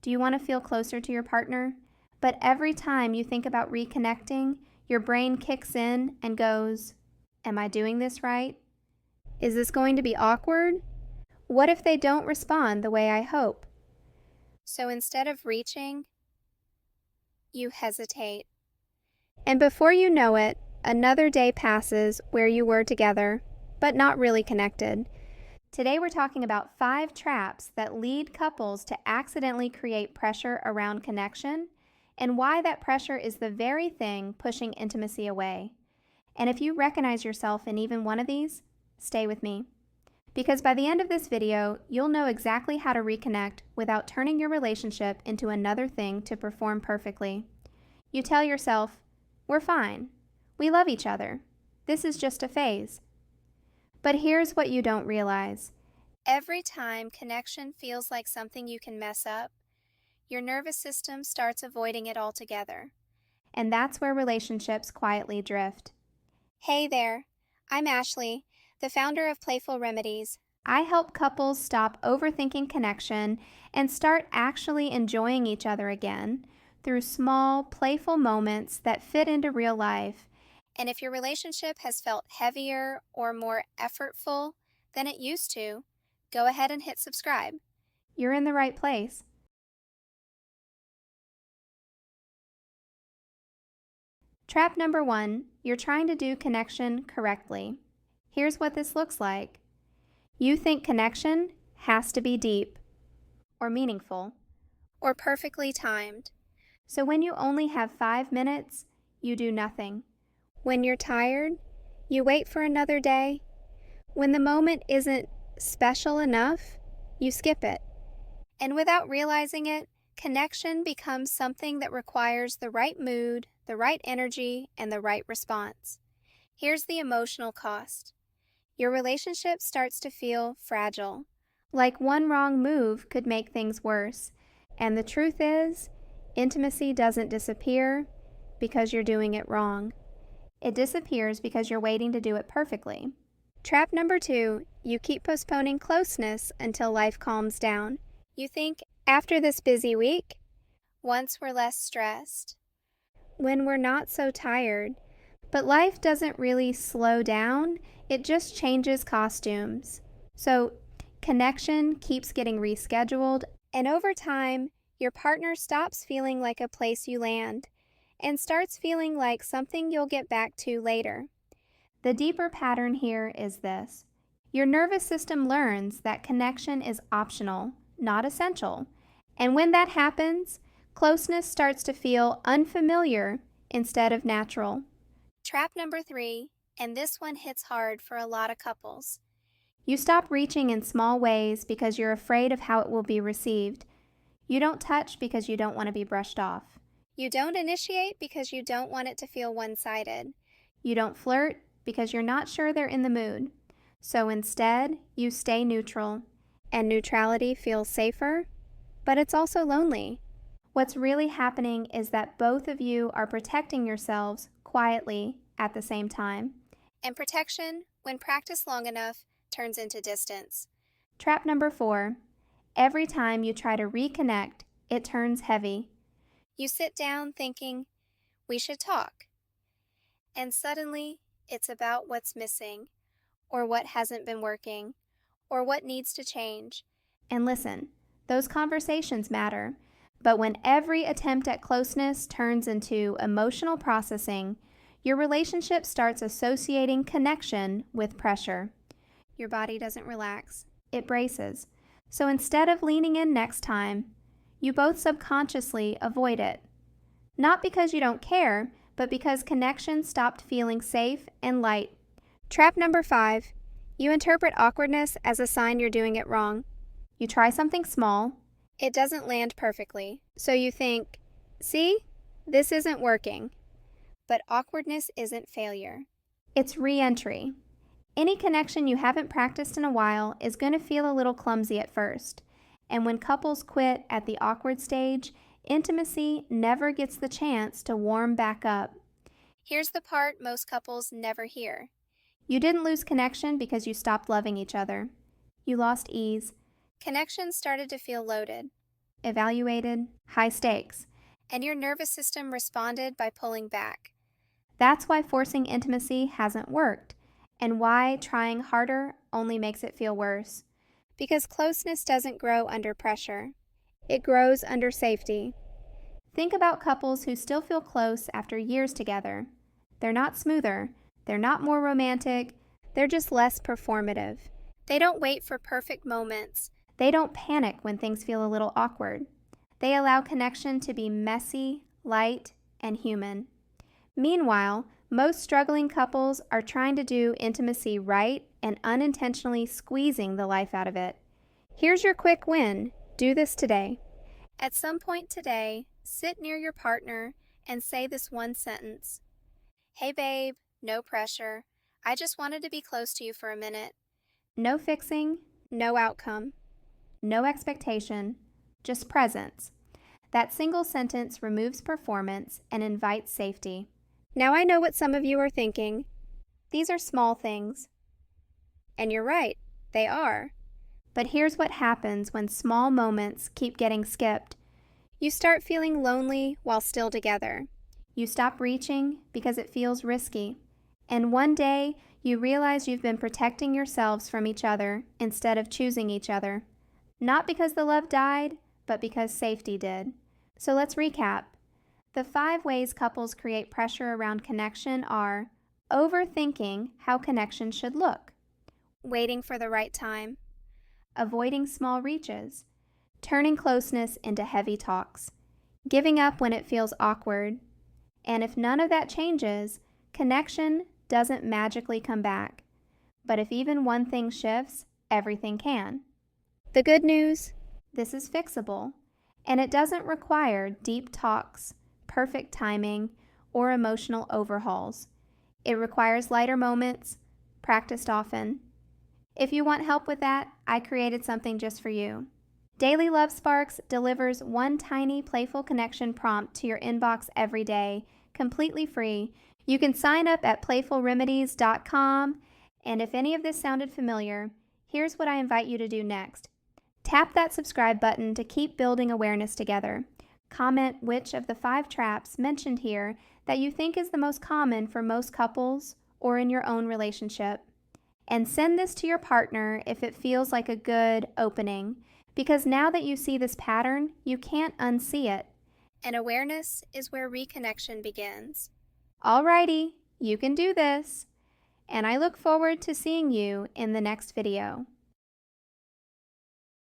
Do you want to feel closer to your partner? But every time you think about reconnecting, your brain kicks in and goes, am I doing this right? Is this going to be awkward? What if they don't respond the way I hope? So instead of reaching, you hesitate. And before you know it, another day passes where you were together, but not really connected. Today we're talking about 5 traps that lead couples to accidentally create pressure around connection, and why that pressure is the very thing pushing intimacy away. And if you recognize yourself in even one of these, stay with me. Because by the end of this video, you'll know exactly how to reconnect without turning your relationship into another thing to perform perfectly. You tell yourself, we're fine. We love each other. This is just a phase. But here's what you don't realize. Every time connection feels like something you can mess up, your nervous system starts avoiding it altogether. And that's where relationships quietly drift. Hey there, I'm Ashley, the founder of Playful Remedies. I help couples stop overthinking connection and start actually enjoying each other again through small, playful moments that fit into real life. And if your relationship has felt heavier or more effortful than it used to, go ahead and hit subscribe. You're in the right place. Trap number 1, you're trying to do connection correctly. Here's what this looks like. You think connection has to be deep, or meaningful, or perfectly timed. So when you only have 5 minutes, you do nothing. When you're tired, you wait for another day. When the moment isn't special enough, you skip it. And without realizing it, connection becomes something that requires the right mood, the right energy, and the right response. Here's the emotional cost. Your relationship starts to feel fragile, like one wrong move could make things worse. And the truth is, intimacy doesn't disappear because you're doing it wrong. It disappears because you're waiting to do it perfectly. Trap number 2, you keep postponing closeness until life calms down. You think, after this busy week, once we're less stressed, when we're not so tired. But life doesn't really slow down, it just changes costumes. So connection keeps getting rescheduled, and over time, your partner stops feeling like a place you land and starts feeling like something you'll get back to later. The deeper pattern here is this. Your nervous system learns that connection is optional, not essential. And when that happens, closeness starts to feel unfamiliar instead of natural. Trap number 3, and this one hits hard for a lot of couples. You stop reaching in small ways because you're afraid of how it will be received. You don't touch because you don't want to be brushed off. You don't initiate because you don't want it to feel one-sided. You don't flirt because you're not sure they're in the mood. So instead, you stay neutral. And neutrality feels safer, but it's also lonely. What's really happening is that both of you are protecting yourselves quietly at the same time. And protection, when practiced long enough, turns into distance. Trap number 4, every time you try to reconnect, it turns heavy. You sit down thinking, we should talk. And suddenly, it's about what's missing, or what hasn't been working, or what needs to change. And listen, those conversations matter, but when every attempt at closeness turns into emotional processing, your relationship starts associating connection with pressure. Your body doesn't relax, it braces. So instead of leaning in next time, you both subconsciously avoid it. Not because you don't care, but because connection stopped feeling safe and light. Trap number 5, you interpret awkwardness as a sign you're doing it wrong. You try something small, it doesn't land perfectly, so you think, see, this isn't working. But awkwardness isn't failure. It's re-entry. Any connection you haven't practiced in a while is going to feel a little clumsy at first. And when couples quit at the awkward stage, intimacy never gets the chance to warm back up. Here's the part most couples never hear. You didn't lose connection because you stopped loving each other. You lost ease. Connection started to feel loaded. evaluated, high stakes, and your nervous system responded by pulling back. That's why forcing intimacy hasn't worked, and why trying harder only makes it feel worse. Because closeness doesn't grow under pressure. It grows under safety. Think about couples who still feel close after years together. They're not smoother, they're not more romantic, they're just less performative. They don't wait for perfect moments. They don't panic when things feel a little awkward. They allow connection to be messy, light, and human. Meanwhile, most struggling couples are trying to do intimacy right and unintentionally squeezing the life out of it. Here's your quick win. Do this today. At some point today, sit near your partner and say this one sentence. Hey babe, no pressure. I just wanted to be close to you for a minute. No fixing, no outcome, no expectation, just presence. That single sentence removes performance and invites safety. Now I know what some of you are thinking. These are small things. And you're right, they are. But here's what happens when small moments keep getting skipped. You start feeling lonely while still together. You stop reaching because it feels risky. And one day, you realize you've been protecting yourselves from each other instead of choosing each other. Not because the love died, but because safety did. So let's recap. The 5 ways couples create pressure around connection are overthinking how connection should look, waiting for the right time, avoiding small reaches, turning closeness into heavy talks, giving up when it feels awkward, and if none of that changes, connection doesn't magically come back. But if even one thing shifts, everything can. The good news, this is fixable, and it doesn't require deep talks, perfect timing, or emotional overhauls. It requires lighter moments, practiced often. If you want help with that, I created something just for you. Daily Love Sparks delivers one tiny playful connection prompt to your inbox every day, completely free. You can sign up at playfulremedies.com, and if any of this sounded familiar, here's what I invite you to do next. Tap that subscribe button to keep building awareness together. Comment which of the 5 traps mentioned here that you think is the most common for most couples or in your own relationship. And send this to your partner if it feels like a good opening, because now that you see this pattern, you can't unsee it. And awareness is where reconnection begins. Alrighty, you can do this. And I look forward to seeing you in the next video.